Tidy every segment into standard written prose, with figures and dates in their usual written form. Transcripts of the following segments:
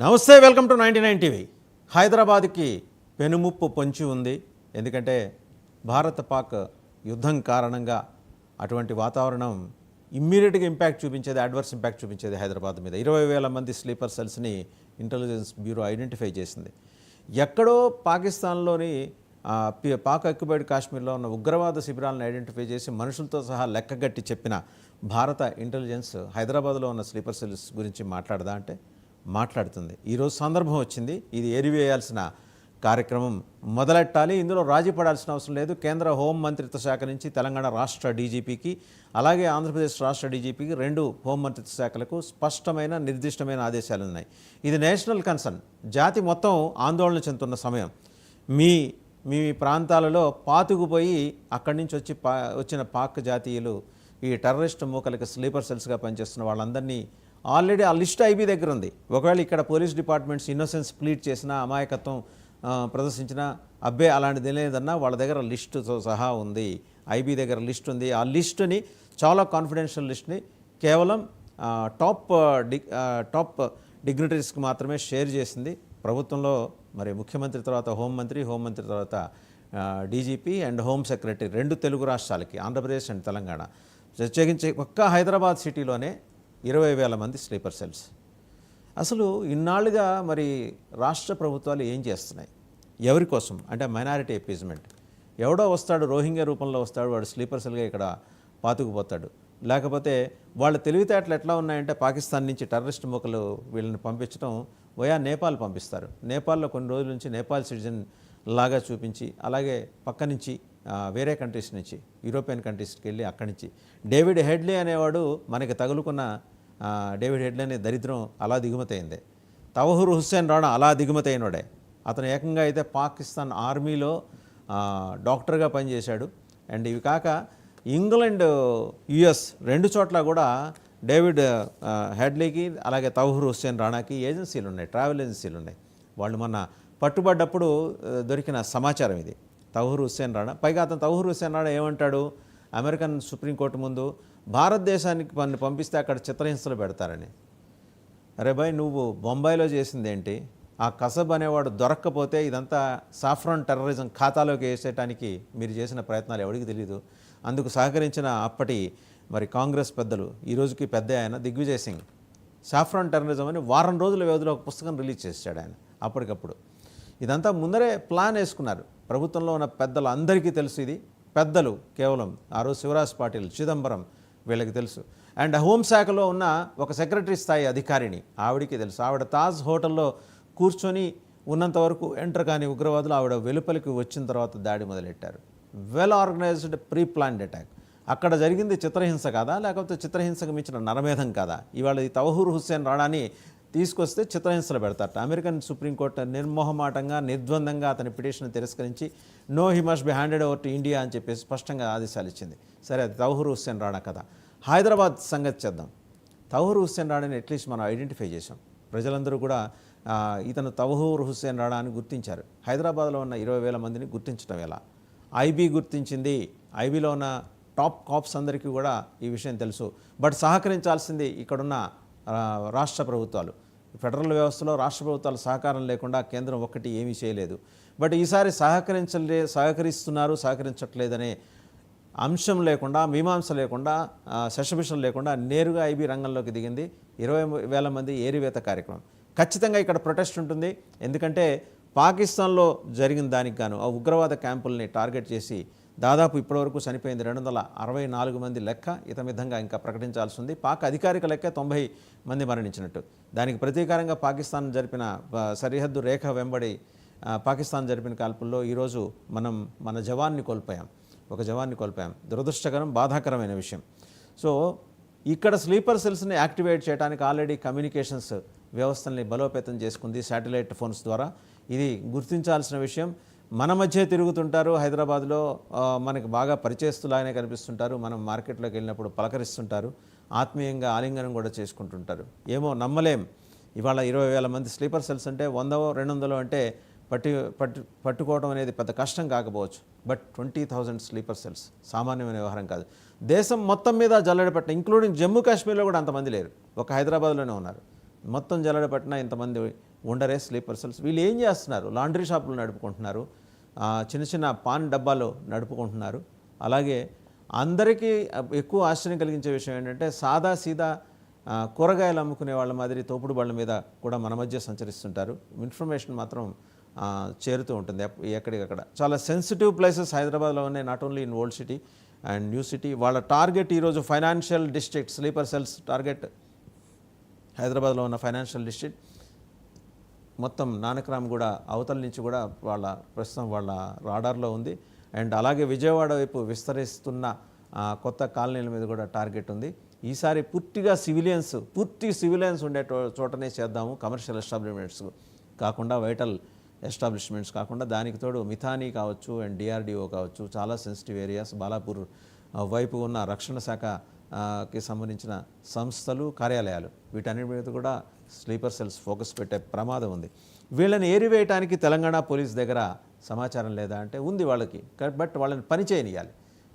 నమస్తే, welcome to 99 TV. హైదరాబాద్కి పెనుముప్పు పొంచి ఉంది. ఎందుకంటే భారత్ పాక్ యుద్ధం కారణంగా అటువంటి వాతావరణం ఇమ్మీడియట్గా ఇంపాక్ట్ చూపించేది, అడ్వర్స్ ఇంపాక్ట్ చూపించేది హైదరాబాద్ మీద. 20,000 మంది స్లీపర్ సెల్స్ని ఇంటెలిజెన్స్ బ్యూరో ఐడెంటిఫై చేసింది. ఎక్కడో పాకిస్తాన్లోని పాక్ ఆక్యుపైడ్ కాశ్మీర్లో ఉన్న ఉగ్రవాద శిబిరాలను ఐడెంటిఫై చేసి మనుషులతో సహా లెక్కగట్టి చెప్పిన భారత ఇంటెలిజెన్స్ హైదరాబాద్లో ఉన్న స్లీపర్ సెల్స్ గురించి మాట్లాడదా అంటే మాట్లాడుతుంది. ఈరోజు సందర్భం వచ్చింది, ఇది ఏరివేయాల్సిన కార్యక్రమం మొదలెట్టాలి. ఇందులో రాజీ పడాల్సిన అవసరం లేదు. కేంద్ర హోం మంత్రిత్వ శాఖ నుంచి తెలంగాణ రాష్ట్ర డీజీపీకి, అలాగే ఆంధ్రప్రదేశ్ రాష్ట్ర డీజీపీకి, రెండు హోం మంత్రిత్వ శాఖలకు స్పష్టమైన నిర్దిష్టమైన ఆదేశాలు ఉన్నాయి. ఇది నేషనల్ కన్సర్న్, జాతి మొత్తం ఆందోళన చెందుతున్న సమయం. మీ మీ ప్రాంతాలలో పాతుకుపోయి అక్కడి నుంచి వచ్చిన పాక్ జాతీయులు ఈ టెర్రరిస్ట్ మూకలకి స్లీపర్ సెల్స్గా పనిచేస్తున్న వాళ్ళందరినీ ఆల్రెడీ ఆ లిస్ట్ ఐబీ దగ్గర ఉంది. ఒకవేళ ఇక్కడ పోలీస్ డిపార్ట్మెంట్స్ ఇన్నోసెన్స్ ప్లీట్ చేసినా, అమాయకత్వం ప్రదర్శించిన అబ్బే అలాంటిది లేదన్నా వాళ్ళ దగ్గర లిస్టుతో సహా ఉంది. ఐబీ దగ్గర లిస్ట్ ఉంది. ఆ లిస్టుని, చాలా కాన్ఫిడెన్షియల్ లిస్ట్ని కేవలం టాప్ డిగ్నిటరీస్కి మాత్రమే షేర్ చేసింది. ప్రభుత్వంలో మరి ముఖ్యమంత్రి తర్వాత హోంమంత్రి తర్వాత డీజీపీ అండ్ హోమ్ సెక్రటరీ, రెండు తెలుగు రాష్ట్రాలకి, ఆంధ్రప్రదేశ్ అండ్ తెలంగాణ, ప్రత్యేకించి ఒక్క హైదరాబాద్ సిటీలోనే 20,000 మంది స్లీపర్ సెల్స్. అసలు ఇన్నాళ్ళుగా మరి రాష్ట్ర ప్రభుత్వాలు ఏం చేస్తున్నాయి? ఎవరి కోసం అంటే మైనారిటీ అపీజ్మెంట్. ఎవడో వస్తాడు, రోహింగ్యా రూపంలో వస్తాడు, వాడు స్లీపర్ సెల్గా ఇక్కడ పాతుకుపోతాడు. లేకపోతే వాళ్ళ తెలివితేటలు ఎట్లా ఉన్నాయంటే పాకిస్తాన్ నుంచి టెర్రరిస్ట్ మూకలు వీళ్ళని పంపించడం వయా నేపాల్ పంపిస్తారు. నేపాల్లో కొన్ని రోజుల నుంచి నేపాల్ సిటిజన్ లాగా చూపించి, అలాగే పక్క నుంచి వేరే కంట్రీస్ నుంచి, యూరోపియన్ కంట్రీస్కి వెళ్ళి అక్కడి నుంచి డేవిడ్ హెడ్లీ అనేవాడు మనకి తగులుకున్న డేవిడ్ హెడ్లీ అనే దరిద్రం అలా దిగుమతయింది. తవహూర్ హుస్సేన్ రాణా అలా దిగుమతయినోడే. అతను ఏకంగా అయితే పాకిస్తాన్ ఆర్మీలో డాక్టర్గా పనిచేశాడు. అండ్ ఇవి కాక ఇంగ్లాండ్, యుఎస్ రెండు చోట్ల కూడా డేవిడ్ హెడ్లీకి అలాగే తవహూర్ హుస్సేన్ రాణాకి ఏజెన్సీలు ఉన్నాయి, ట్రావెల్ ఏజెన్సీలు ఉన్నాయి. వాళ్ళు మొన్న పట్టుబడ్డప్పుడు దొరికిన సమాచారం ఇది. తవహూర్ హుస్సేన్ రాణా, పైగా అతను తవహూర్ హుస్సేన్ రాణా ఏమంటాడు, అమెరికన్ సుప్రీంకోర్టు ముందు భారతదేశానికి పన్ను పంపిస్తే అక్కడ చిత్రహింసలు పెడతారని. అరే భాయ్, నువ్వు బొంబాయిలో చేసింది ఏంటి? ఆ కసబ్ అనేవాడు దొరక్కపోతే ఇదంతా సాఫ్రాన్ టెర్రరిజం ఖాతాలోకి వేసేయడానికి మీరు చేసిన ప్రయత్నాలు ఎవరికి తెలియదు. అందుకు సహకరించిన అప్పటి మరి కాంగ్రెస్ పెద్దలు, ఈ రోజుకి పెద్ద ఆయన దిగ్విజయ్ సింగ్, సాఫ్రాన్ టెర్రరిజం అని వారం రోజుల వ్యవధిలో ఒక పుస్తకం రిలీజ్ చేశాడు ఆయన అప్పటికప్పుడు. ఇదంతా ముందరే ప్లాన్ వేసుకున్నారు. ప్రభుత్వంలో ఉన్న పెద్దలు అందరికీ తెలుసు ఇది. పెద్దలు కేవలం ఆ రోజు శివరాజ్ పాటిల్, చిదంబరం వీళ్ళకి తెలుసు. అండ్ హోంశాఖలో ఉన్న ఒక సెక్రటరీ స్థాయి అధికారిని, ఆవిడికి తెలుసు. ఆవిడ తాజ్ హోటల్లో కూర్చొని ఉన్నంత వరకు ఎంటర్ కాని ఉగ్రవాదులు ఆవిడ వెలుపలికి వచ్చిన తర్వాత దాడి మొదలెట్టారు. Well organised pre planned attack. అక్కడ జరిగింది చిత్రహింస కాదా, లేకపోతే చిత్రహింసకు మించిన నరమేధం కాదా? ఇవాళ ఈ తవహూర్ హుస్సేన్ రాణాని తీసుకొస్తే చిత్రహింసలు పెడతారట. అమెరికన్ సుప్రీంకోర్టు నిర్మోహమాటంగా, నిర్ద్వందంగా అతని పిటిషన్ తిరస్కరించి no he must be handed over to India అని చెప్పేసి స్పష్టంగా ఆదేశాలు ఇచ్చింది. సరే, అది తవహూర్ హుస్సేన్ రాణా కదా. హైదరాబాద్ సంగతి చేద్దాం. తవహూర్ హుస్సేన్ రాణాని అట్లీస్ట్ మనం ఐడెంటిఫై చేసాం. ప్రజలందరూ కూడా ఇతను తవహూర్ హుస్సేన్ రాణా అని గుర్తించారు. హైదరాబాద్లో ఉన్న 20,000 మందిని గుర్తించడం ఎలా? ఐబీ గుర్తించింది. ఐబీలో ఉన్న టాప్ కాప్స్ అందరికీ కూడా ఈ విషయం తెలుసు. బట్ సహకరించాల్సింది ఇక్కడున్న రాష్ట్ర ప్రభుత్వాలు. ఫెడరల్ వ్యవస్థలో రాష్ట్ర ప్రభుత్వాల సహకారం లేకుండా కేంద్రం ఒక్కటి ఏమీ చేయలేదు. బట్ ఈసారి సహకరిస్తున్నారు, సహకరించట్లేదనే అంశం లేకుండా, మీమాంస లేకుండా, శషభిషం లేకుండా నేరుగా ఐబీ రంగంలోకి దిగింది. 20,000 మంది ఏరివేత కార్యక్రమం. ఖచ్చితంగా ఇక్కడ ప్రొటెస్ట్ ఉంటుంది. ఎందుకంటే పాకిస్తాన్లో జరిగిన దానికి గాను ఆ ఉగ్రవాద క్యాంపుల్ని టార్గెట్ చేసి దాదాపు ఇప్పటివరకు చనిపోయింది 264 మంది లెక్క. ఇతమిధంగా ఇంకా ప్రకటించాల్సి ఉంది. పాక్ అధికారిక లెక్క 90 మంది మరణించినట్టు. దానికి ప్రతీకారంగా పాకిస్తాన్ జరిపిన సరిహద్దు రేఖ వెంబడి పాకిస్తాన్ జరిపిన కాల్పుల్లో ఈరోజు మనం మన జవాన్ని కోల్పోయాం, ఒక జవాన్ని కోల్పోయాం. దురదృష్టకరం, బాధాకరమైన విషయం. సో ఇక్కడ స్లీపర్ సెల్స్ని యాక్టివేట్ చేయడానికి ఆల్రెడీ కమ్యూనికేషన్స్ వ్యవస్థల్ని బలోపేతం చేసుకుంది శాటిలైట్ ఫోన్స్ ద్వారా. ఇది గుర్తించాల్సిన విషయం. మన మధ్య తిరుగుతుంటారు హైదరాబాద్లో, మనకి బాగా పరిచయస్తులాగానే కనిపిస్తుంటారు. మనం మార్కెట్లోకి వెళ్ళినప్పుడు పలకరిస్తుంటారు, ఆత్మీయంగా ఆలింగనం కూడా చేసుకుంటుంటారు. ఏమో నమ్మలేం. ఇవాళ 20,000 మంది స్లీపర్ సెల్స్ అంటే 100, 200 అంటే పట్టుకోవడం అనేది పెద్ద కష్టం కాకపోవచ్చు. బట్ 20,000 స్లీపర్ సెల్స్ సామాన్యమైన వ్యవహారం కాదు. దేశం మొత్తం మీద జల్లెడ పట్టిన, ఇంక్లూడింగ్ జమ్మూ కాశ్మీర్లో కూడా అంతమంది లేరు, ఒక హైదరాబాద్లోనే ఉన్నారు. మొత్తం జల్లెడపట్టిన ఇంతమంది ఉండరే స్లీపర్ సెల్స్. వీళ్ళు ఏం చేస్తున్నారు? లాండ్రీ షాపులు నడుపుకుంటున్నారు, చిన్న చిన్న పాన్ డబ్బాలు నడుపుకుంటున్నారు. అలాగే అందరికీ ఎక్కువ ఆశ్చర్యం కలిగించే విషయం ఏంటంటే సాదా సీదా కూరగాయలు అమ్ముకునే వాళ్ళ మాదిరి తోపుడు బళ్ళ మీద కూడా మన మధ్య సంచరిస్తుంటారు. ఇన్ఫర్మేషన్ మాత్రం చేరుతూ ఉంటుంది ఎక్కడికక్కడ. చాలా సెన్సిటివ్ ప్లేసెస్ హైదరాబాద్లో ఉన్నాయి, not only in old city and new city. వాళ్ళ టార్గెట్ ఈరోజు financial district, sleeper cells target హైదరాబాద్లో ఉన్న ఫైనాన్షియల్ డిస్ట్రిక్ట్ మొత్తం నానక్రామ్ కూడా అవతల నుంచి కూడా ప్రస్తుతం వాళ్ళ రాడార్లో ఉంది. అండ్ అలాగే విజయవాడ వైపు విస్తరిస్తున్న కొత్త కాలనీల మీద కూడా టార్గెట్ ఉంది. ఈసారి పూర్తి సివిలియన్స్ ఉండే చోటనే చేద్దాము, కమర్షియల్ ఎస్టాబ్లిష్మెంట్స్ కాకుండా, వైటల్ ఎస్టాబ్లిష్మెంట్స్ కాకుండా. దానికి తోడు మిథానీ కావచ్చు అండ్ డిఆర్డిఓ కావచ్చు, చాలా సెన్సిటివ్ ఏరియాస్, బాలాపూర్ వైపు ఉన్న రక్షణ శాఖకి సంబంధించిన సంస్థలు, కార్యాలయాలు, వీటన్నిటి మీద కూడా స్లీపర్ సెల్స్ ఫోకస్ పెట్టే ప్రమాదం ఉంది. వీళ్ళని ఏరివేయటానికి తెలంగాణ పోలీస్ దగ్గర సమాచారం లేదా అంటే ఉంది వాళ్ళకి, బట్ వాళ్ళని పని చేయనియాలి.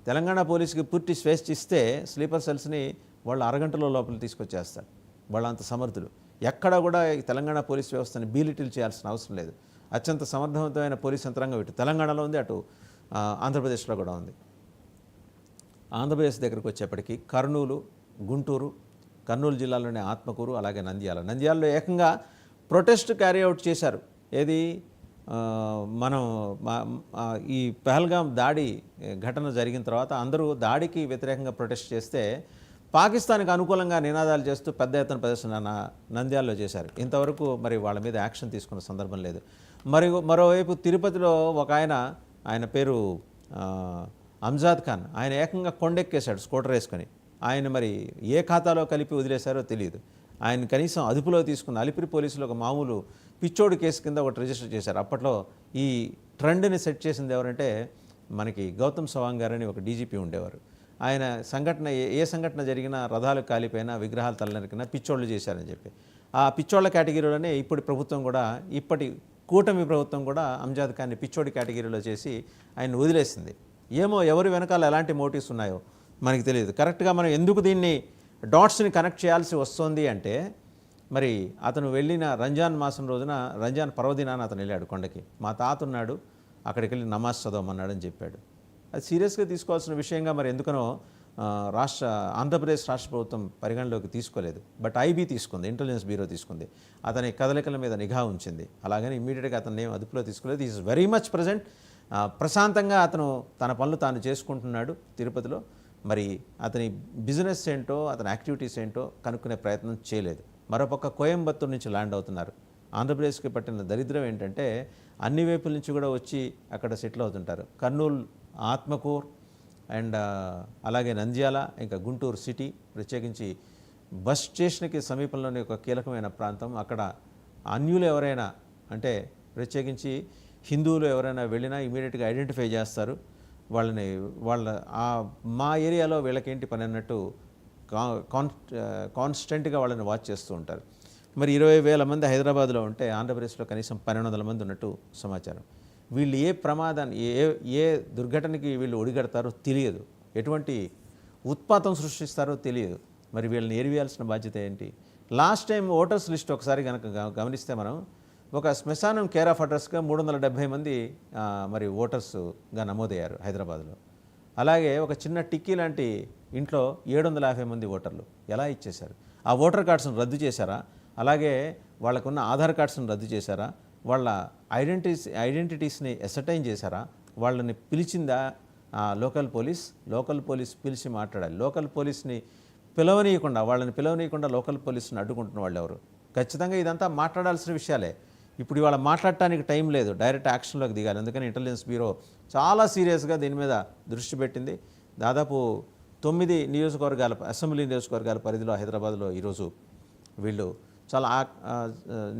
తెలంగాణ పోలీసుకి పూర్తి స్వేచ్ఛ ఇస్తే స్లీపర్ సెల్స్ని వాళ్ళు అరగంటలో లోపల తీసుకొచ్చేస్తారు. వాళ్ళంత సమర్థులు. ఎక్కడ కూడా ఈ తెలంగాణ పోలీస్ వ్యవస్థని బీలిటిల్ చేయాల్సిన అవసరం లేదు. అత్యంత సమర్థవంతమైన పోలీస్ యంత్రాంగం ఇటు తెలంగాణలో ఉంది, అటు ఆంధ్రప్రదేశ్లో కూడా ఉంది. ఆంధ్రప్రదేశ్ దగ్గరకు వచ్చేప్పటికీ గుంటూరు, కర్నూలు జిల్లాలోనే ఆత్మకూరు, అలాగే నంద్యాలలో ఏకంగా ప్రొటెస్ట్ క్యారీ అవుట్ చేశారు. ఏది మనం ఈ పహల్గాం దాడి ఘటన జరిగిన తర్వాత అందరూ దాడికి వ్యతిరేకంగా ప్రొటెస్ట్ చేస్తే పాకిస్తాన్కి అనుకూలంగా నినాదాలు చేస్తూ పెద్ద ఎత్తున ప్రదర్శన నంద్యాలలో చేశారు. ఇంతవరకు మరి వాళ్ళ మీద యాక్షన్ తీసుకున్న సందర్భం లేదు. మరోవైపు తిరుపతిలో ఒక ఆయన పేరు అంజాద్ ఖాన్, ఆయన ఏకంగా కొండెక్కేశాడు స్కూటర్ వేసుకొని. ఆయన మరి ఏ ఖాతాలో కలిపి వదిలేశారో తెలియదు. ఆయన కనీసం అదుపులో తీసుకున్న అలిపిరి పోలీసులు ఒక మామూలు పిచ్చోడు కేసు కింద ఒకటి రిజిస్టర్ చేశారు. అప్పట్లో ఈ ట్రెండ్ని సెట్ చేసింది ఎవరంటే మనకి గౌతమ్ సవాంగ్ గారని ఒక డీజీపీ ఉండేవారు. ఆయన ఏ సంఘటన జరిగినా, రథాలు కాలిపోయినా, విగ్రహాలు తలనరికినా పిచ్చోళ్ళు చేశారని చెప్పి ఆ పిచ్చోళ్ళ కేటగిరీలోనే ఇప్పటి కూటమి ప్రభుత్వం కూడా అంజాద్ ఖాన్ని పిచ్చోడి కేటగిరీలో చేసి ఆయన వదిలేసింది. ఎవరి వెనకాల ఎలాంటి మోటివ్స్ ఉన్నాయో మనకి తెలియదు. కరెక్ట్గా మనం ఎందుకు దీన్ని డాట్స్ని కనెక్ట్ చేయాల్సి వస్తుంది అంటే, మరి అతను వెళ్ళిన రంజాన్ మాసం రోజున, రంజాన్ పర్వదినాన అతను వెళ్ళాడు కొండకి. మా తాత ఉన్నాడు, అక్కడికి వెళ్ళి నమాజ్ చదవమన్నాడని చెప్పాడు. అది సీరియస్గా తీసుకోవాల్సిన విషయంగా మరి ఎందుకనో ఆంధ్రప్రదేశ్ రాష్ట్ర ప్రభుత్వం పరిగణలోకి తీసుకోలేదు. బట్ ఐబీ తీసుకుంది, ఇంటెలిజెన్స్ బ్యూరో తీసుకుంది, అతని కదలికల మీద నిఘా ఉంచింది. అలాగని ఇమ్మీడియట్గా అతన్ని ఏం అదుపులో తీసుకోలేదు. Is very much present. ప్రశాంతంగా అతను తన పనులు తాను చేసుకుంటున్నాడు తిరుపతిలో. మరి అతని బిజినెస్ ఏంటో, అతని యాక్టివిటీస్ ఏంటో కనుక్కునే ప్రయత్నం చేయలేదు. మరోపక్క కోయంబత్తూరు నుంచి ల్యాండ్ అవుతున్నారు. ఆంధ్రప్రదేశ్కి పట్టిన దరిద్రం ఏంటంటే అన్ని వైపుల నుంచి కూడా వచ్చి అక్కడ సెటిల్ అవుతుంటారు. కర్నూలు, ఆత్మకూరు అండ్ అలాగే నంద్యాల, ఇంకా గుంటూరు సిటీ, ప్రత్యేకించి బస్ స్టేషన్కి సమీపంలోని ఒక కీలకమైన ప్రాంతం. అక్కడ అన్యులు ఎవరైనా, అంటే ప్రత్యేకించి హిందువులు ఎవరైనా వెళ్ళినా ఇమీడియట్గా ఐడెంటిఫై చేస్తారు మా ఏరియాలో వీళ్ళకేంటి పని అన్నట్టు కాన్స్టెంట్గా వాళ్ళని వాచ్ చేస్తూ ఉంటారు. మరి 20,000 మంది హైదరాబాద్లో ఉంటే ఆంధ్రప్రదేశ్లో కనీసం 1,200 మంది ఉన్నట్టు సమాచారం. వీళ్ళు ఏ ప్రమాదాన్ని, ఏ దుర్ఘటనకి వీళ్ళు ఒడిగడతారో తెలియదు, ఎటువంటి ఉత్పాతం సృష్టిస్తారో తెలియదు. మరి వీళ్ళని ఏరివేయాల్సిన బాధ్యత ఏంటి? లాస్ట్ టైం ఓటర్స్ లిస్ట్ ఒకసారి కనుక గమనిస్తే మనం ఒక శ్మశానం కేర్ ఆఫ్ అడ్రస్గా 370 మంది మరి ఓటర్స్గా నమోదయ్యారు హైదరాబాద్లో. అలాగే ఒక చిన్న టిక్కీ లాంటి ఇంట్లో 750 మంది ఓటర్లు ఎలా ఇచ్చేశారు? ఆ ఓటర్ కార్డ్స్ని రద్దు చేశారా? అలాగే వాళ్ళకున్న ఆధార్ కార్డ్స్ని రద్దు చేశారా? వాళ్ళ ఐడెంటిటీస్ని ఎసర్టైన్ చేశారా? వాళ్ళని పిలిచిందా లోకల్ పోలీస్ పిలిచి మాట్లాడాలి. లోకల్ పోలీస్ని వాళ్ళని పిలవనీయకుండా లోకల్ పోలీస్ని అడ్డుకుంటున్న వాళ్ళు ఎవరు? ఖచ్చితంగా ఇదంతా మాట్లాడాల్సిన విషయాలే. ఇప్పుడు ఇవాళ మాట్లాడటానికి టైం లేదు, డైరెక్ట్ యాక్షన్లోకి దిగాలి. అందుకని ఇంటెలిజెన్స్ బ్యూరో చాలా సీరియస్గా దీని మీద దృష్టి పెట్టింది. దాదాపు 9 అసెంబ్లీ నియోజకవర్గాల పరిధిలో హైదరాబాద్లో ఈరోజు వీళ్ళు చాలా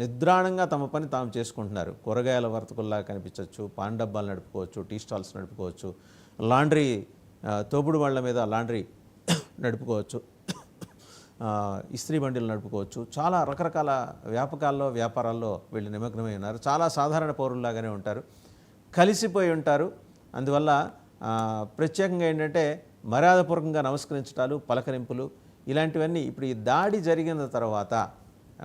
నిద్రాణంగా తమ పని తాము చేసుకుంటున్నారు. కూరగాయల వర్తకుల్లా కనిపించవచ్చు, పాన్ డబ్బాలు నడుపుకోవచ్చు, టీ స్టాల్స్ నడుపుకోవచ్చు, లాండ్రీ తోపుడు వాళ్ళ మీద లాండ్రీ నడుపుకోవచ్చు, ఇస్త్రీ బండిలు నడుపుకోవచ్చు. చాలా రకరకాల వ్యాపారాల్లో వీళ్ళు నిమగ్నమై ఉన్నారు. చాలా సాధారణ పౌరుల్లాగానే ఉంటారు, కలిసిపోయి ఉంటారు. అందువల్ల ప్రత్యేకంగా ఏంటంటే మర్యాదపూర్వకంగా నమస్కరించటాలు, పలకరింపులు, ఇలాంటివన్నీ ఇప్పుడు ఈ దాడి జరిగిన తర్వాత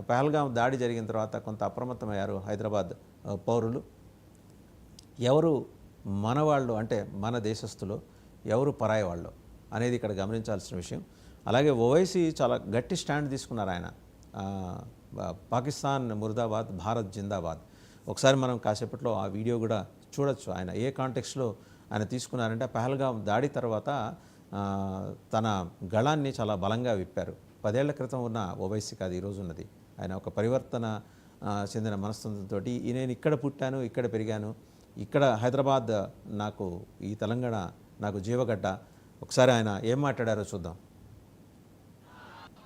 పహల్గాం దాడి జరిగిన తర్వాత కొంత అప్రమత్తమయ్యారు హైదరాబాద్ పౌరులు. ఎవరు మనవాళ్ళు అంటే మన దేశస్తులు, ఎవరు పరాయి వాళ్ళు అనేది ఇక్కడ గమనించాల్సిన విషయం. అలాగే ఓవైసీ చాలా గట్టి స్టాండ్ తీసుకున్నారు ఆయన. పాకిస్తాన్ ముర్దాబాద్, భారత్ జిందాబాద్. ఒకసారి మనం కాసేపట్లో ఆ వీడియో కూడా చూడొచ్చు. ఆయన ఏ కాంటెక్స్లో ఆయన తీసుకున్నారంటే పహల్గాం దాడి తర్వాత తన గళాన్ని చాలా బలంగా విప్పారు. 10 ఏళ్ల క్రితం ఉన్న ఓవైసీ కాదు ఈరోజు ఉన్నది. ఆయన ఒక పరివర్తన చెందిన మనస్తత్వంతో నేను ఇక్కడ పుట్టాను, ఇక్కడ పెరిగాను, ఇక్కడ హైదరాబాద్ నాకు, ఈ తెలంగాణ నాకు జీవగడ్డ. ఒకసారి ఆయన ఏం మాట్లాడారో చూద్దాం.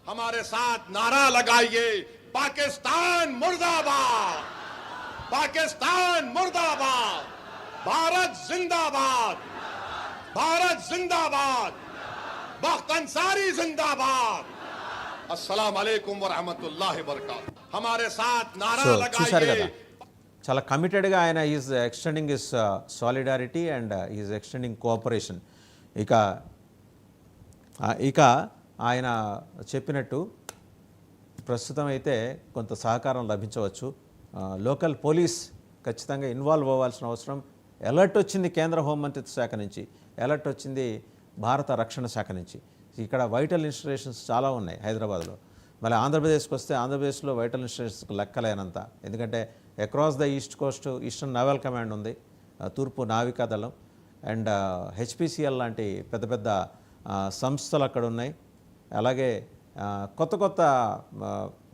हमारे साथ नारा लगाइए, पाकिस्तान मुर्दाबाद, पाकिस्तान मुर्दाबाद, भारत जिंदाबाद, भारत जिंदाबाद, वक्त अंसारी जिंदाबाद, अस्सलाम वालेकुम व रहमतुल्लाहि व बरकातहू. हमारे साथ नारा చూశారు కదా, लगाइए. చాలా కమిటెడ్గా ఆయన is extending his solidarity and is extending cooperation. ఇక ఆయన చెప్పినట్టు ప్రస్తుతం అయితే కొంత సహకారం లభించవచ్చు. లోకల్ పోలీస్ ఖచ్చితంగా ఇన్వాల్వ్ అవ్వాల్సిన అవసరం. అలర్ట్ వచ్చింది కేంద్ర హోంమంత్రిత్వ శాఖ నుంచి, అలర్ట్ వచ్చింది భారత రక్షణ శాఖ నుంచి. ఇక్కడ వైటల్ ఇన్స్టాలేషన్స్ చాలా ఉన్నాయి హైదరాబాద్లో. మళ్ళీ ఆంధ్రప్రదేశ్కి వస్తే ఆంధ్రప్రదేశ్లో వైటల్ ఇన్స్టాలేషన్స్కి లెక్కలేనంత. ఎందుకంటే across the east coast eastern naval command ఉంది, తూర్పు నావికా దళం అండ్ హెచ్పిసిఎల్ లాంటి పెద్ద పెద్ద సంస్థలు అక్కడ ఉన్నాయి. అలాగే కొత్త కొత్త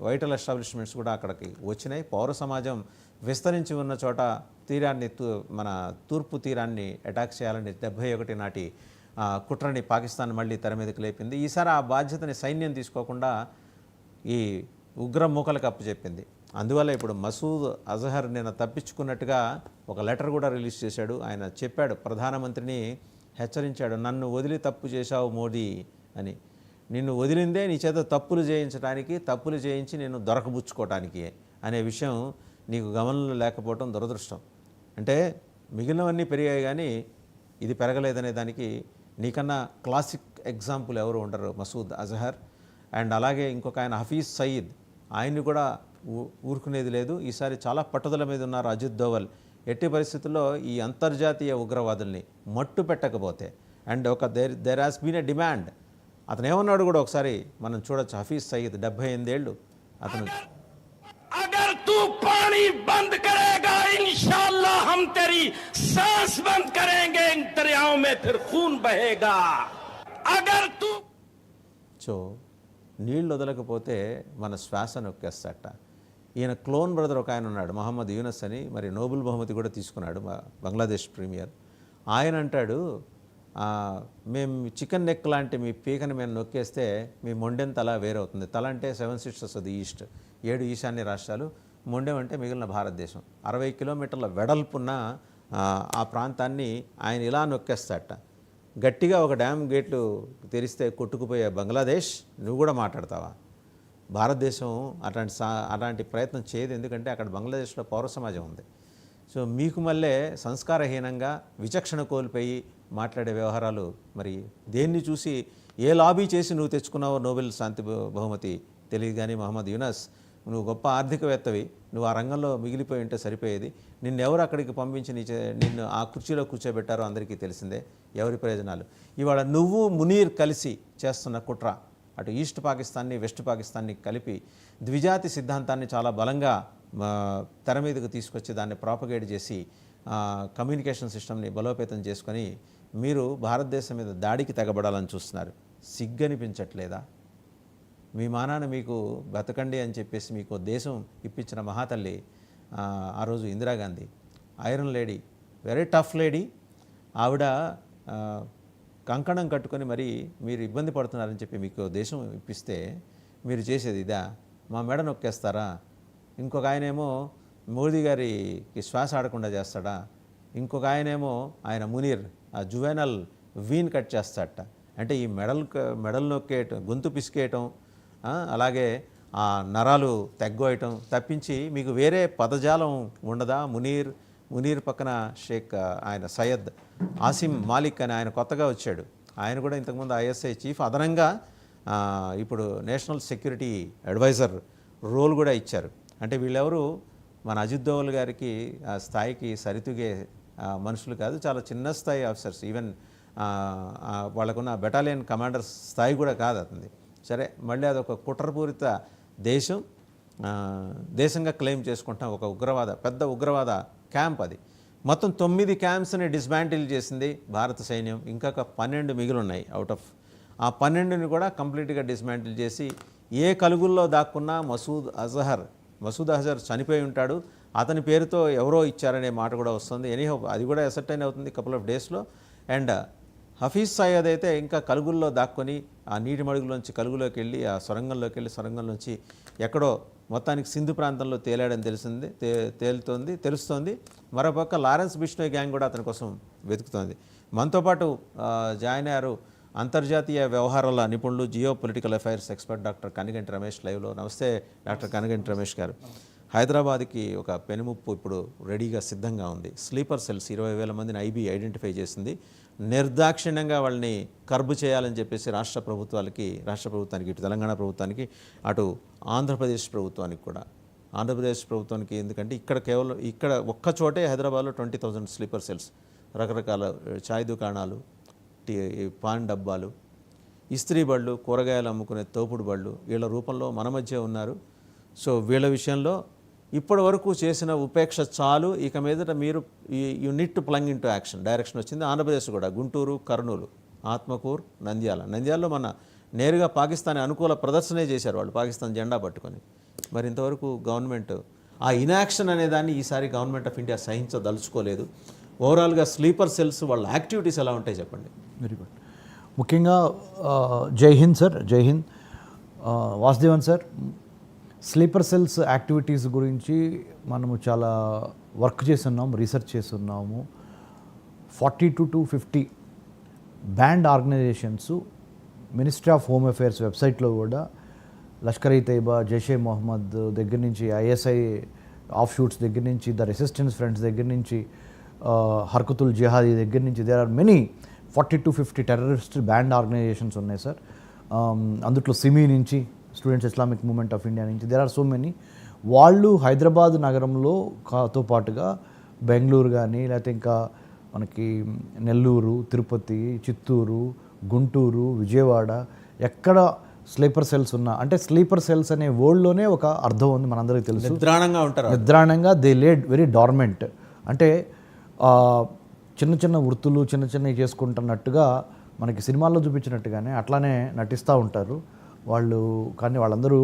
వైటల్ ఎస్టాబ్లిష్మెంట్స్ కూడా అక్కడికి వచ్చినాయి. పౌర సమాజం విస్తరించి ఉన్న చోట తీరాన్ని, మన తూర్పు తీరాన్ని అటాక్ చేయాలని 71 నాటి కుట్రని పాకిస్తాన్ మళ్ళీ తెర మీదకి లేపింది. ఈసారి ఆ బాధ్యతని సైన్యం తీసుకోకుండా ఈ ఉగ్ర మూకలకు అప్పచెప్పింది. అందువల్ల ఇప్పుడు మసూద్ అజహర్ నిన్న తప్పించుకున్నట్టుగా ఒక లెటర్ కూడా రిలీజ్ చేశాడు. ఆయన చెప్పాడు, ప్రధానమంత్రిని హెచ్చరించాడు, నన్ను వదిలి తప్పు చేశావు మోదీ అని. నిన్ను వదిలిందే నీ చేత తప్పులు చేయించడానికి, తప్పులు చేయించి నేను దొరకబుచ్చుకోవటానికి అనే విషయం నీకు గమనంలో లేకపోవటం దురదృష్టం. అంటే మిగిలినవన్నీ పెరిగాయి కానీ ఇది పెరగలేదనే దానికి నీకన్నా క్లాసిక్ ఎగ్జాంపుల్ ఎవరు ఉండరు, మసూద్ అజహర్. అండ్ అలాగే ఇంకొక ఆయన హఫీజ్ సయీద్, ఆయన్ని కూడా ఊరుకునేది లేదు. ఈసారి చాలా పట్టుదల మీద ఉన్నారు అజిత్ దోవల్. ఎట్టి పరిస్థితుల్లో ఈ అంతర్జాతీయ ఉగ్రవాదుల్ని మట్టు పెట్టకపోతే, and there has been a demand. అతను ఏమన్నాడు కూడా ఒకసారి మనం చూడొచ్చు. హఫీజ్ సయీద్ 78 ఏళ్ళు అతను. अगर तू पानी बंद करेगा इंशाअल्लाह हम तेरी सांस बंद करेंगे, इन दरियाओं में फिर खून बहेगा. अगर तू సో నీళ్ళు వదలకపోతే మన శ్వాస నొక్కేస్తాట. ఈయన క్లోన్ బ్రదర్ ఒక ఆయన ఉన్నాడు, మహమ్మద్ యూనస్ అని, మరి నోబెల్ బహుమతి కూడా తీసుకున్నాడు, బంగ్లాదేశ్ ప్రీమియర్. ఆయన అంటాడు, మేము చికెన్ నెక్ లాంటి మీ పీకని మేము నొక్కేస్తే మీ మొండెం తల వేరవుతుంది. తల అంటే 7 సిస్టర్స్ ఆఫ్ ది ఈస్ట్, 7 ఈశాన్య రాష్ట్రాలు. మొండెం అంటే మిగిలిన భారతదేశం. 60 కిలోమీటర్ల వెడల్పున్న ఆ ప్రాంతాన్ని ఆయన ఇలా నొక్కేస్తాట. గట్టిగా ఒక డ్యామ్ గేట్లు తెరిస్తే కొట్టుకుపోయే బంగ్లాదేశ్ నువ్వు కూడా మాట్లాడతావా? భారతదేశం అలాంటి ప్రయత్నం చేయదు. ఎందుకంటే అక్కడ బంగ్లాదేశ్లో పౌర సమాజం ఉంది. సో మీకు మళ్ళీ సంస్కారహీనంగా విచక్షణ కోల్పోయి మాట్లాడే వ్యవహారాలు, మరి దేన్ని చూసి ఏ లాబీ చేసి నువ్వు తెచ్చుకున్నావో నోబెల్ శాంతి బహుమతి తెలియదు. కానీ మహమ్మద్ యూనస్, నువ్వు గొప్ప ఆర్థికవేత్తవి, నువ్వు ఆ రంగంలో మిగిలిపోయి ఉంటే సరిపోయేది. నిన్నెవరు అక్కడికి పంపించి నిన్ను ఆ కుర్చీలో కూర్చోబెట్టారో అందరికీ తెలిసిందే. ఎవరి ప్రయోజనాలు? ఇవాళ నువ్వు మునీర్ కలిసి చేస్తున్న కుట్ర, అటు ఈస్ట్ పాకిస్తాన్ని వెస్ట్ పాకిస్తాన్ని కలిపి ద్విజాతి సిద్ధాంతాన్ని చాలా బలంగా తెర మీదకు తీసుకొచ్చి దాన్ని ప్రాపగేట్ చేసి కమ్యూనికేషన్ సిస్టమ్ని బలోపేతం చేసుకొని మీరు భారతదేశం మీద దాడికి తెగబడాలని చూస్తున్నారు. సిగ్గనిపించట్లేదా? మీ మానాన మీకు బతకండి అని చెప్పేసి మీకు దేశం ఇప్పించిన మహాతల్లి ఆ రోజు Indira Gandhi, iron lady, very tough lady. ఆవిడ కంకణం కట్టుకొని మరి మీరు ఇబ్బంది పడుతున్నారని చెప్పి మీకు దేశం ఇప్పిస్తే మీరు చేసేది ఇదా? మా మెడ నొక్కేస్తారా? ఇంకొక ఆయనేమో మోదీ గారికి శ్వాస ఆడకుండా చేస్తాడా? ఇంకొక ఆయనేమో ఆయన మునీర్ ఆ జువెనల్ వీన్ కట్ చేస్తాడట. అంటే ఈ మెడల్ నొక్కేయటం, గొంతు పిసికేయటం, అలాగే ఆ నరాలు తెగ్గోయటం తప్పించి మీకు వేరే పదజాలం ఉండదా? మునీర్ పక్కన షేక్ ఆయన సయ్యద్ ఆసిమ్ మాలిక్ అని ఆయన కొత్తగా వచ్చాడు. ఆయన కూడా ఇంతకుముందు ఐఎస్ఐ చీఫ్, అదనంగా ఇప్పుడు నేషనల్ సెక్యూరిటీ అడ్వైజర్ రోల్ కూడా ఇచ్చారు. అంటే వీళ్ళెవరు మన అజిత్ దోవల్ గారికి ఆ స్థాయికి సరితూగే మనుషులు కాదు, చాలా చిన్న స్థాయి ఆఫీసర్స్. ఈవెన్ వాళ్ళకున్న బెటాలియన్ కమాండర్ స్థాయి కూడా కాదు అతనిది. సరే, మళ్ళీ అదొక కుట్రపూరిత దేశంగా క్లెయిమ్ చేసుకుంటున్న ఒక పెద్ద ఉగ్రవాద క్యాంప్ అది. మొత్తం 9 క్యాంప్స్ని డిస్మాంటిల్ చేసింది భారత సైన్యం. ఇంకా 12 మిగిలి ఉన్నాయి. అవుట్ ఆఫ్ ఆ 12ని కూడా కంప్లీట్గా డిస్మాంటిల్ చేసి ఏ కలుగుల్లో దాక్కున్నా మసూద్ అజహర్ చనిపోయి ఉంటాడు, అతని పేరుతో ఎవరో ఇచ్చారనే మాట కూడా వస్తుంది. ఎనీహో అది కూడా ఎసర్టైన్ అవుతుంది కపుల్ ఆఫ్ డేస్లో. అండ్ హఫీజ్ సయ్యద్ అయితే ఇంకా కలుగుల్లో దాక్కొని ఆ నీటి మడుగులోంచి కలుగులోకి వెళ్ళి ఆ సొరంగంలోకి వెళ్ళి సొరంగంలోంచి ఎక్కడో మొత్తానికి సింధు ప్రాంతంలో తేలాడని తెలుస్తోంది. మరోపక్క లారెన్స్ బిష్నోయ్ గ్యాంగ్ కూడా అతని కోసం వెతుకుతోంది. మనతో పాటు జాయిన్ అయ్యారు అంతర్జాతీయ వ్యవహారాల నిపుణులు, geo political affairs expert doctor Kaniganti Ramesh లైవ్లో. నమస్తే డాక్టర్ కనిగంటి రమేష్ గారు. హైదరాబాద్కి ఒక పెనుముప్పు ఇప్పుడు రెడీగా సిద్ధంగా ఉంది. స్లీపర్ సెల్స్ 20,000 మందిని ఐబీ ఐడెంటిఫై చేసింది. నిర్దాక్షిణ్యంగా వాళ్ళని కర్బు చేయాలని చెప్పేసి రాష్ట్ర ప్రభుత్వానికి ఇటు తెలంగాణ ప్రభుత్వానికి అటు ఆంధ్రప్రదేశ్ ప్రభుత్వానికి ఎందుకంటే ఇక్కడ ఒక్క చోటే హైదరాబాద్లో 20,000 స్లీపర్ సెల్స్, రకరకాల చాయ్ దుకాణాలు, పాన్ డబ్బాలు, ఇస్త్రీ బళ్ళు, కూరగాయలు అమ్ముకునే తోపుడు బళ్ళు వీళ్ళ రూపంలో మన మధ్య ఉన్నారు. సో వీళ్ళ విషయంలో ఇప్పటి వరకు చేసిన ఉపేక్ష చాలు, ఇక మీదట మీరు యూనిట్ ప్లంగ్ ఇంటూ యాక్షన్ డైరెక్షన్ వచ్చింది. ఆంధ్రప్రదేశ్ కూడా గుంటూరు, కర్నూలు, ఆత్మకూరు, నంద్యాలలో మన నేరుగా పాకిస్తాన్ అనుకూల ప్రదర్శనే చేశారు వాళ్ళు, పాకిస్తాన్ జెండా పట్టుకొని. మరి ఇంతవరకు గవర్నమెంట్ ఆ ఇన్యాక్షన్ అనేదాన్ని ఈసారి గవర్నమెంట్ ఆఫ్ ఇండియా సహించదలుచుకోలేదు. ఓవరాల్గా స్లీపర్ సెల్స్ వాళ్ళ యాక్టివిటీస్ ఎలా ఉంటాయి చెప్పండి. Very good. ముఖ్యంగా జై హింద్ సార్, జై Hind. Vasudevan sir, sleeper cells activities గురించి మనము చాలా వర్క్ చేస్తున్నాము, రీసెర్చ్ చేస్తున్నాము. 42 to 50 banned organisations ministry of home affairs వెబ్సైట్లో కూడా లష్కర్ ఈ తైబా, జైషే మొహమ్మద్ దగ్గర నుంచి, ఐఎస్ఐ ఆఫ్ షూట్స్ దగ్గర నుంచి, ద రెసిస్టెన్స్ ఫ్రంట్స్ దగ్గర నుంచి, హర్కతుల్ జిహాదీ దగ్గర నుంచి, there are many 40 to 50 terrorist banned organisations ఉన్నాయి సార్. అందుట్లో సిమీ నుంచి, students Islamic movement of India నుంచి, దేర్ ఆర్ సో మెనీ. వాళ్ళు హైదరాబాద్ నగరంలో తో పాటుగా బెంగళూరు కానీ, లేకపోతే ఇంకా మనకి నెల్లూరు, తిరుపతి, చిత్తూరు, గుంటూరు, విజయవాడ, ఎక్కడ స్లీపర్ సెల్స్ ఉన్నా, అంటే స్లీపర్ సెల్స్ అనే వర్డ్లోనే ఒక అర్థం ఉంది, మనందరికీ తెలుసు. నిద్రాణంగా దే లేడ్ వెరీ డార్మెంట్. అంటే చిన్న చిన్న వృత్తులు చిన్నవి చేసుకుంటున్నట్టుగా మనకి సినిమాల్లో చూపించినట్టుగానే అట్లానే నటిస్తూ ఉంటారు వాళ్ళు. కానీ వాళ్ళందరూ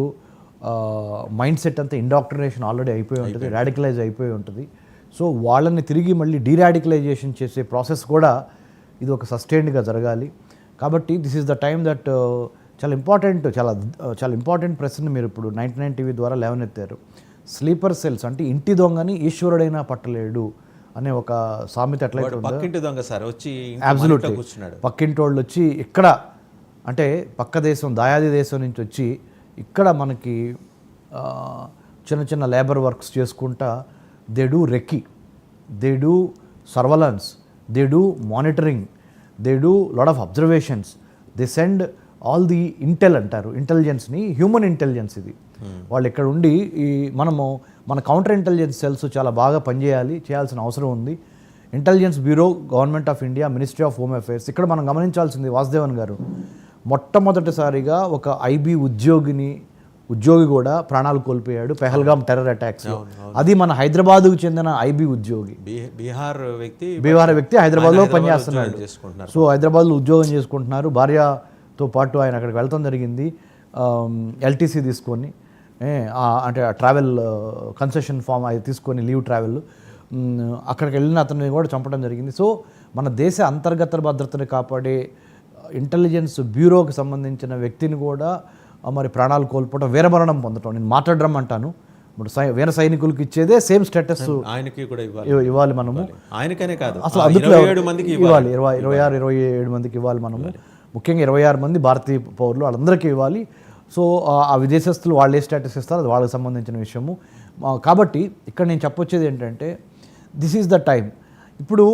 మైండ్ సెట్ అంతా ఇండాక్ట్రినేషన్ ఆల్రెడీ అయిపోయి ఉంటుంది, రాడికలైజ్ అయిపోయి ఉంటుంది. సో వాళ్ళని తిరిగి మళ్ళీ డీరాడికలైజేషన్ చేసే ప్రాసెస్ కూడా ఇది ఒక సస్టైన్డ్గా జరగాలి. కాబట్టి this is the time that చాలా ఇంపార్టెంట్ ప్రశ్న మీరు ఇప్పుడు 99 టీవీ ద్వారా లేవనెత్తారు. స్లీపర్ సెల్స్ అంటే ఇంటి దొంగని ఈశ్వరుడైనా పట్టలేడు అనే ఒక సామెత ఎట్లయితే ఉందో, అబ్సల్యూట్లీ పక్కింటి వాళ్ళు వచ్చి ఇక్కడ అంటే పక్క దేశం, దాయాది దేశం నుంచి వచ్చి ఇక్కడ మనకి చిన్న లేబర్ వర్క్స్ చేసుకుంటా they do recce, they do surveillance, they do monitoring, they do lot of observations, they send all the intel అంటారు, ఇంటెలిజెన్స్ని, హ్యూమన్ ఇంటెలిజెన్స్ ఇది. వాళ్ళు ఇక్కడ ఉండి మన కౌంటర్ ఇంటెలిజెన్స్ సెల్స్ చాలా బాగా చేయాల్సిన అవసరం ఉంది. Intelligence bureau, government of India, ministry of home affairs, ఇక్కడ మనం గమనించాల్సింది వాసుదేవన్ గారు, మొట్టమొదటిసారిగా ఒక ఐబీ ఉద్యోగి కూడా ప్రాణాలు కోల్పోయాడు పెహల్గాం టెర్రర్ అటాక్స్. అది మన హైదరాబాద్కు చెందిన ఐబీ ఉద్యోగి, బీహార్ వ్యక్తి హైదరాబాద్లో పనిచేస్తున్నాడు. సో హైదరాబాద్లో ఉద్యోగం చేసుకుంటున్నారు, భార్యతో పాటు ఆయన అక్కడికి వెళ్తాం జరిగింది. ఎల్టీసీ తీసుకొని, అంటే ట్రావెల్ కన్సెషన్ ఫామ్ అది తీసుకొని, లీవ్ ట్రావెల్, అక్కడికి వెళ్ళిన అతన్ని కూడా చంపడం జరిగింది. సో మన దేశ అంతర్గత భద్రతని కాపాడే ఇంటెలిజెన్స్ బ్యూరోకి సంబంధించిన వ్యక్తిని కూడా మరి ప్రాణాలు కోల్పోవడం, వీరమరణం పొందడం, నేను మాట్లాడడం అంటాను. ఇప్పుడు వీర సైనికులకు ఇచ్చేదే సేమ్ స్టేటస్ ఆయనకి కూడా ఇవ్వాలి మనము. ఆయనకనే కాదు, అసలు అందులో ఇవ్వాలి, 27 మందికి ఇవ్వాలి మనము. ముఖ్యంగా 26 మంది భారతీయ పౌరులు, వాళ్ళందరికీ ఇవ్వాలి. సో ఆ విదేశస్తులు వాళ్ళు ఏ స్టేటస్ ఇస్తారో అది వాళ్ళకి సంబంధించిన విషయము. కాబట్టి ఇక్కడ నేను చెప్పొచ్చేది ఏంటంటే దిస్ ఈజ్ ద టైం. ఇప్పుడు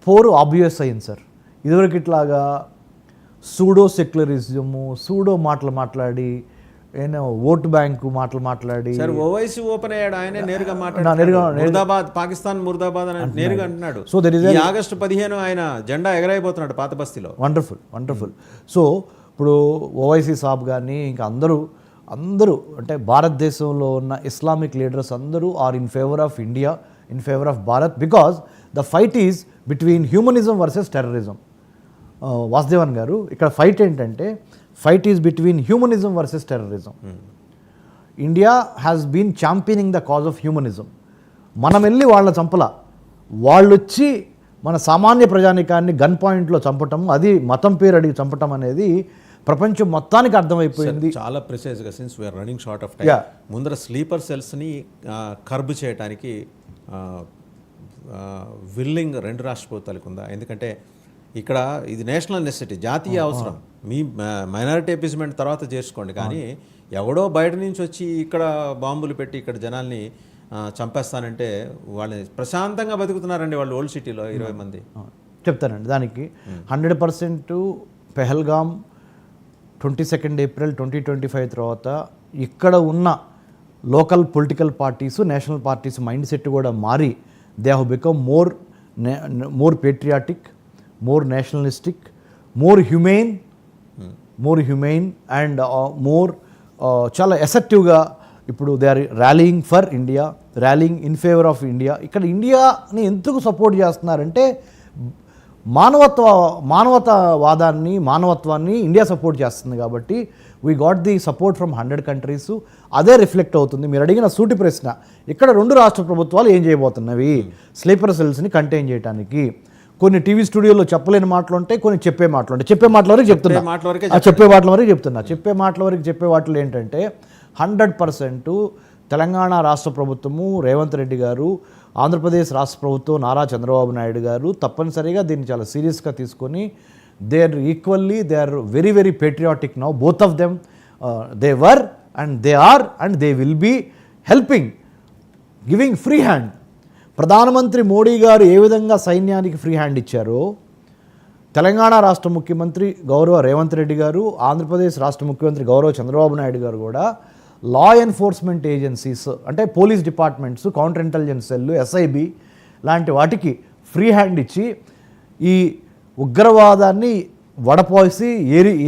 పోరు ఆబ్వియస్ అయింది సార్. ఇదివరకు ఇట్లాగా సూడో సెక్యులరిజము, సూడో మాటలు మాట్లాడి ఏమో ఓటు బ్యాంకు మాట్లాడి సార్ ఓవైసీ ఓపెన్ అయ్యాడు, ఆయనే నేరుగా నేరుగా ముర్దాబాద్ పాకిస్తాన్ ముర్దాబాద్ అని నేరుగా అంటున్నాడు. So there is ఈ ఆగస్టు 15 ఆయన జెండా ఎగరైపోతున్నాడు పాత బస్తీలో. వండర్ఫుల్. సో ఇప్పుడు ఓవైసీ సాబ్ కానీ ఇంకా అందరూ అంటే భారతదేశంలో ఉన్న ఇస్లామిక్ లీడర్స్ అందరూ are in favour of India, in favour of Bharat, because the fight is between humanism versus terrorism. Vasudevan garu, ఇక్కడ ఫైట్ ఏంటంటే fight is between humanism versus terrorism. India has been championing the cause of humanism. మనం వెళ్ళి వాళ్ళ చంపల, వాళ్ళు వచ్చి మన సామాన్య ప్రజానికాన్ని gun పాయింట్లో చంపటం, అది మతం పేరు అడిగి చంపటం అనేది ప్రపంచం మొత్తానికి అర్థమైపోయింది. చాలా ప్రిసైజ్గా, since we are running short of time, ముందర స్లీపర్ సెల్స్ని కర్బ్ చేయడానికి విల్లింగ్ రెండు రాష్ట్ర ప్రభుత్వాలకు ఉందా? ఎందుకంటే ఇక్కడ ఇది నేషనల్ నెసెసిటీ, జాతీయ అవసరం. మీ మైనారిటీ అపీస్మెంట్ తర్వాత చేసుకోండి, కానీ ఎవడో బయట నుంచి వచ్చి ఇక్కడ బాంబులు పెట్టి ఇక్కడ జనాల్ని చంపేస్తానంటే వాళ్ళని ప్రశాంతంగా బతుకుతున్నారండి వాళ్ళు ఓల్డ్ సిటీలో 20 మంది. చెప్తానండి దానికి 100% పెహల్గామ్ 22 ఏప్రిల్ 2025 తర్వాత ఇక్కడ ఉన్న local political parties, national parties mindset కూడా మారి they have become more patriotic, more nationalistic, more humane and more చాలా అసెప్టివ్గా ఇప్పుడు they are rallying for India, rallying in favour of India. ఇక్కడ ఇండియాని ఎందుకు సపోర్ట్ చేస్తున్నారంటే మానవతావాదాన్ని, మానవత్వాన్ని ఇండియా సపోర్ట్ చేస్తుంది కాబట్టి we got the support from 100 countries. అదే రిఫ్లెక్ట్ అవుతుంది. మీరు అడిగిన సూటి ప్రశ్న, ఇక్కడ 2 రాష్ట్ర ప్రభుత్వాలు ఏం చేయబోతున్నవి స్లీపర్ సెల్స్ని కంటైన్ చేయడానికి. కొన్ని టీవీ స్టూడియోలో చెప్పలేని మాటలు ఉంటాయి, కొన్ని చెప్పే మాటలు ఉంటాయి. చెప్పే మాటల వరకు చెప్తున్నా, చెప్పే మాటల వరకు చెప్పే వాటిలో ఏంటంటే 100% తెలంగాణ రాష్ట్ర ప్రభుత్వము, రేవంత్ రెడ్డి గారు, ఆంధ్రప్రదేశ్ రాష్ట్ర ప్రభుత్వం నారా చంద్రబాబు నాయుడు గారు తప్పనిసరిగా దీన్ని చాలా సీరియస్గా తీసుకొని they are very very patriotic now, both of them. They were and they are and they will be helping, giving free hand. ప్రధానమంత్రి మోడీ గారు ఏ విధంగా సైన్యానికి ఫ్రీ హ్యాండ్ ఇచ్చారో, తెలంగాణ రాష్ట్ర ముఖ్యమంత్రి గౌరవ రేవంత్ రెడ్డి గారు, ఆంధ్రప్రదేశ్ రాష్ట్ర ముఖ్యమంత్రి గౌరవ చంద్రబాబు నాయుడు గారు కూడా లా ఎన్ఫోర్స్మెంట్ ఏజెన్సీస్ అంటే police departments, counter intelligence cell, SIB లాంటి వాటికి ఫ్రీ హ్యాండ్ ఇచ్చి ఈ ఉగ్రవాదాన్ని వడపోసి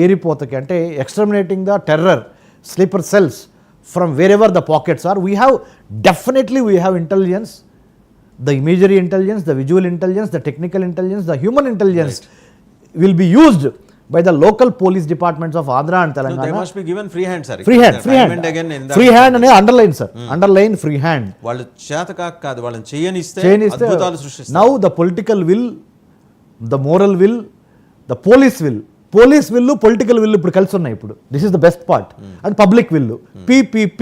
ఏరిపోతకి అంటే exterminating the terror sleeper cells from wherever the pockets are. We have intelligence, the imagery intelligence, the visual intelligence, the technical intelligence, the human intelligence will be used by the local police departments of Andhra and Telangana. So they must be given free hand, sir. Free hand ane underline, sir. Underline free hand. వాళ్ళు చేతకాక కాదు, వాళ్ళని చేయనిస్తే అద్భుతాలు సృష్టిస్తారు. Now the political will, the moral will, the police will, political will ఇప్పుడు కలిసి ఉన్నాయి. ఇప్పుడు this is the best part. And public will, PPP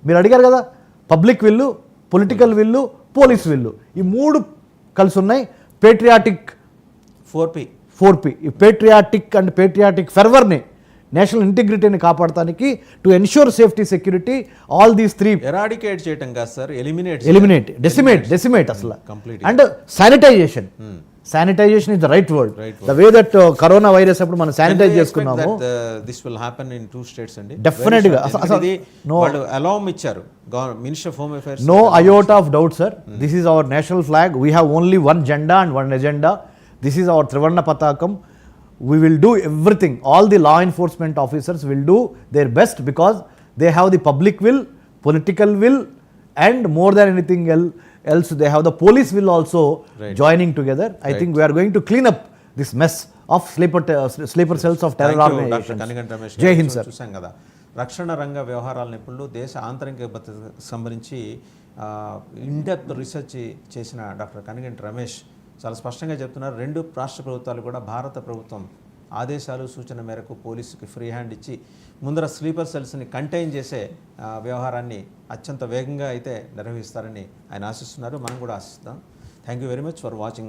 మీరు అడిగారు కదా, public will, political will, police will, ఈ 3 కలిసి ఉన్నాయి. పేట్రియాటిక్ 4P ఈ పేట్రియాటిక్ ఫెర్వర్ని, నేషనల్ ఇంటిగ్రిటీని కాపాడటానికి to ensure safety, security, all these 3 eradicate చేయటం కాదు సార్, ఎలిమినేట్, డెసిమేట్ అసలు. And sanitization is the right word. The way that corona virus అప్పుడు మనం శానిటైజ్ చేసుకున్నాము. This will happen in 2 states అండి. డెఫినెట్ గా వాళ్ళు అలామ్ ఇచ్చారు minister of home affairs. No iota of doubt sir. This is our national flag. We have only one జెండా and one agenda. This is hour త్రివర్ణ పతాకం. We will do everything. All the law enforcement officers will do their best because they have the public will, political will, and more than anything else they have the police will also joining together. I think we are going to clean up this mess of sleeper cells of terror organizations. Jai Hind sir. చూసాం కదా, రక్షణ రంగ వ్యవహారాల నిపుణులు, దేశ ఆంతరిక భద్రతకు సంబంధించి in depth research చేసిన డాక్టర్ కనిగంటి రమేష్ చాలా స్పష్టంగా చెప్తున్నారు. 2 రాష్ట్ర ప్రభుత్వాలు కూడా భారత ప్రభుత్వం ఆదేశాలు, సూచన మేరకు పోలీసుకి ఫ్రీ హ్యాండ్ ఇచ్చి ముందర స్లీపర్ సెల్స్ని కంటైన్ చేసే వ్యవహారాన్ని అత్యంత వేగంగా అయితే నిర్వహిస్తారని ఆయన ఆశిస్తున్నారు. మనం కూడా ఆశిస్తాం. Thank you very much for watching.